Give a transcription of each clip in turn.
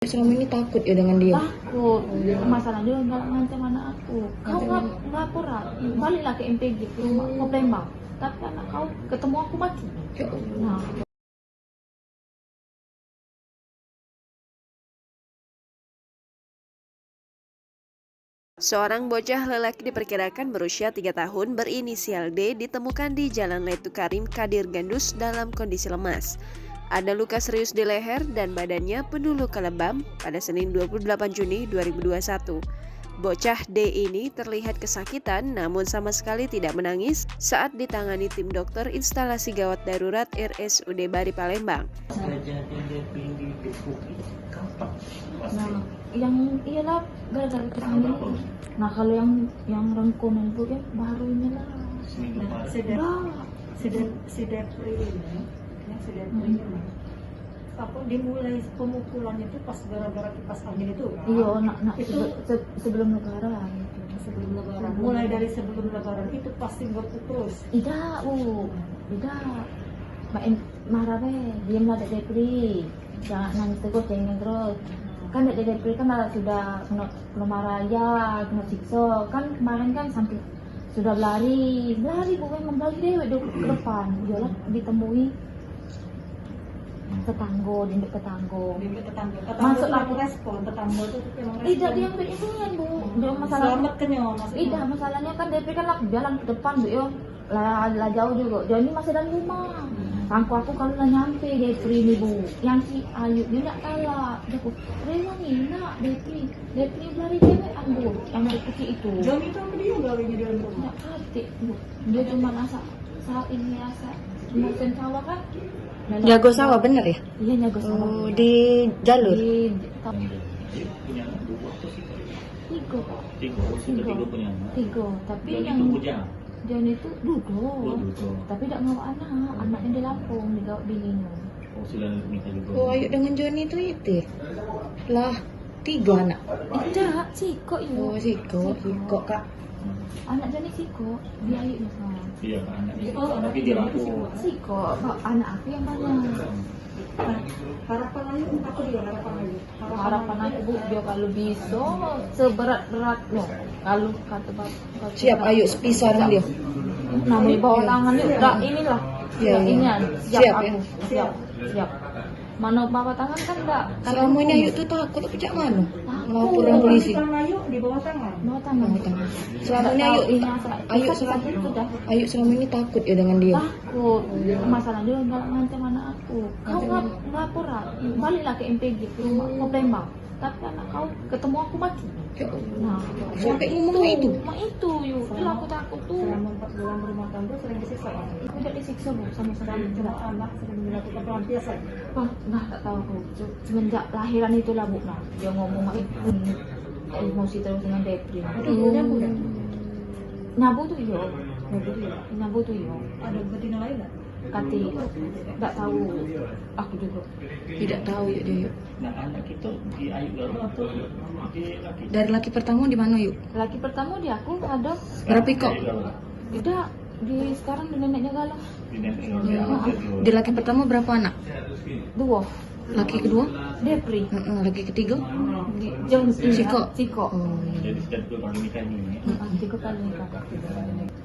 Selama ini takut ya dengan dia? Takut. Masalah dia nggak ngancam anak aku. Kau nggak laporan, baliklah ke MPG ke rumah ke Palembang. Tapi anak kau ketemu aku mati. Ya Allah. Nah, Seorang bocah lelaki diperkirakan berusia 3 tahun berinisial D ditemukan di Jalan Laitu Karim, Kadir Gandus dalam kondisi lemas. Ada luka serius di leher dan badannya penuh luka lebam pada Senin 28 Juni 2021. Bocah D ini terlihat kesakitan namun sama sekali tidak menangis saat ditangani tim dokter instalasi gawat darurat RSUD Bari Palembang. nah, yang iyalah gara-gara kesana. Nah, kalau yang rengkunan itu ya baru inilah. Apa dimulai pemukulannya itu pas gara-gara kipas angin itu? Iya, nak itu sebelum lebaran. sebelum lebaran. Mulai dari sebelum lebaran itu pasti nggak terus. Tidak, Bu. Tidak. Marah deh, diamlah Dek Depri. Jangan nangis terus, jangan terus. Kan Dek Depri kan sudah kena marah ya, kena siksa. Kan kemarin kan sampai sudah lari Bu, memang lari deh ke depan. Yolah ditemui tetangga, di tetangga. Masuk aku respon tetangga itu memang respon. Tidak diambil inian Bu. Dia masalah. Selamat kenyang maksudnya. Tidak, masalahnya kan Depri kan lagi jalan ke depan Bu yo. Lah jauh juga. Dia ini masih dalam rumah. Aku kalau udah nyampe Depri ini Bu, yang si Ayu dia nggak kalah. Dia aku, Rewan ini nak Depri lari cewek Bu, yang dari kecil itu. Jam itu apa dia gawainya di dalam rumah? Nggak hati Bu, dia cuma saat ini asa musim sawah kan. Jago sawah bener ya? Iya jago sawah. Oh, di jalur? Di Punya dua atau sih? tiga Pak. Tiga punya. Tiga, tapi Yang yang itu bujang. Jan itu duduk, Duduk. tapi tidak ngawa anaknya di Lampung, di Gawat Bininya. Oh, sudah nikah juga. Oh, Ayu dengan Joni itu ya? Lah, 3 anak. Tidak, Siko itu. Oh, Siko Kak. Anak Jani Siko, dia Ayu misalnya. Iya, Pak, anak. Oh, anak Tapi dia itu laku. Siko, anak aku yang banyak. Nah, harapan Ayu apa dia harapan Ayu? Harapan aku Bu, dia kalau bisa seberat-berat loh. Kalau kata bapak. Siap Ayu sepisah dengan dia. Namanya bawa tangan itu udah inilah. Iya, Udah iya. ini Siap, siap ya. aku. Siap. Mana bawa tangan kan enggak. Selama ini Ayu tuh takut tapi cak mana? Takut. Laporan polisi. Kan Ayu di bawah tangan. Bawa tangan. Bawa tangan. Selama ini Ayu selama ini takut ya dengan dia. Takut. Masalah dia nggak ngancam anak aku. Kau nggak laporan, baliklah ke MPG ke rumah ke Palembang. Tapi anak kau ketemu aku mati. Ya Allah. Nah, Sampai ngomong itu. Cuma itu yuk. Itulah aku takut tuh. Selama 4 bulan rumah tangga sering disiksa kan? Aku tidak disiksa Bu sama sekali. Tidak anak sering dilakukan pelampiasan. Wah, tak tahu aku. Semenjak lahiran itulah Bu. Nah, dia ngomong emosi terus dengan Depri. Itu nyabu ya? Nyabu tuh yo. Nyabu tuh yo. Ada betina lain nggak? Kati, tak tahu. Aku juga. Tidak tahu ya dia. Yuk. Nah, anak itu di Ayu Galuh atau di laki? Dari laki pertama di mana Yuk? Laki pertama di aku ada. Berapa kok? Tidak, di sekarang di neneknya Galuh. Di Nepal. Ya, ada Di laki pertama berapa anak? 2. Laki kedua? Depri. Laki ketiga? Jauh Siko. Siko. Oh. Jadi sudah 2 kali nikah ini. 3 kali nikah.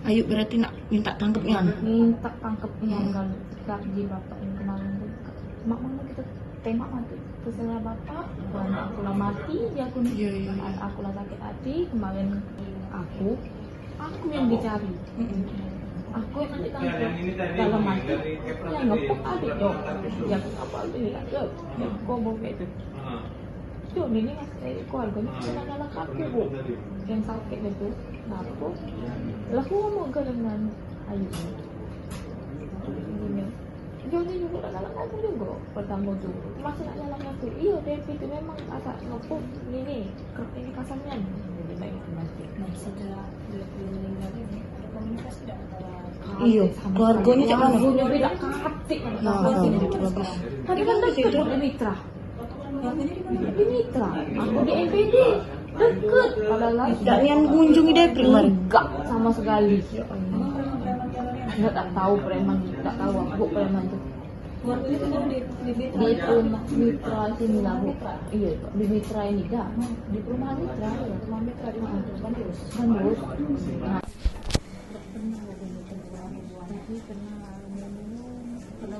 Ayu berarti nak minta tangkapnya. Minta tangkepnya kalau gaji bapak yang kemarin tuh. Mak mana kita tembak mati. Terserah bapak, anak aku lah mati, dia aku Iya, iya. aku lah sakit hati kemarin aku yang dicari. Aku yang ditangkap dalam mati yang ngepuk adik dong yang apa itu ya yang ngomong kayak itu John ini keluarganya cuma anak aku Bu yang sakit itu nah aku lah aku ngomong ke dengan Ayu ini John ini juga anak aku juga pertama tuh masih anak aku iya Devi itu memang agak ngepuk ini kasarnya jadi baik mati. Nah, setelah meninggal ini komunikasi tidak antara Iya, keluarganya cak mana? Keluarganya beda hati. Bagus. Tapi kan deket di Mitra. Di Mitra. Aku di MPD. Deket. Padahal Dan yang mengunjungi Depri kemarin. enggak sama sekali. Enggak tak tahu preman. Tak tahu aku preman tuh. Waktu itu kan di Di rumah mitra sini lah Bu. Iya Pak, di mitra ini dah. Di perumahan mitra ya, rumah mitra di mana? Bandus. Bandus. Nah, pernah ada mitra buah tapi pernah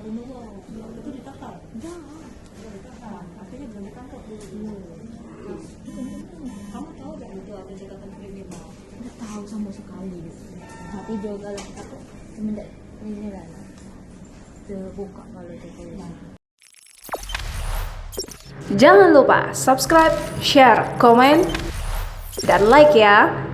minum itu ditangkap. dah. Akhirnya belum ditangkap dulu. Kamu tahu gak itu ada jabatan kriminal? Nggak tahu sama sekali. Tapi juga lah aku semenjak ini lah terbuka kalau itu kalau Jangan lupa subscribe, share, komen, dan like ya.